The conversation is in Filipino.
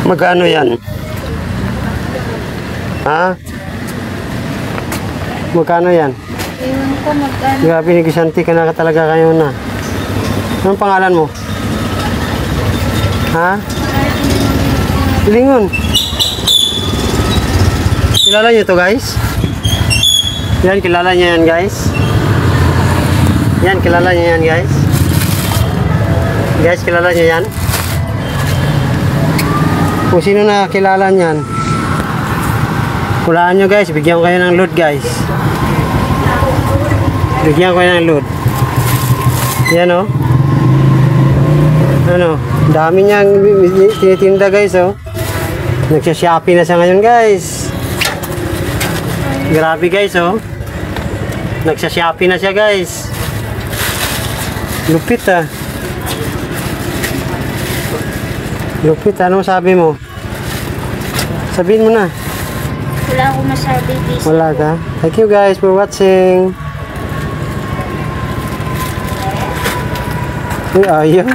Magkano yan? Ha? Magkano yan? Ewan ko magkano. Grabe, negosyante ka na talaga kayo na. Anong pangalan mo? Ha? Lingon. Kilala niyo to, guys? Yan, kilala niyo yan, guys? Yan, kilala niyo yan, guys? Guys, kilala niyo yan? Kung sino na kilala niyan, kulaan nyo, guys. Bigyan ko kayo ng load, guys. Bigyan ko kayo ng load. Yan, oh. Ano, dami niyang tinitinda, guys, oh. Nagsha-shopping na siya ngayon, guys. Grabe, guys, oh. Nagsha-shopping na siya, guys. Lupit, ah. Lupit, ano sabi mo? Sabihin mo na. Wala akong masabi. Busy. Wala ka? Thank you, guys, for watching. Uy, ayaw.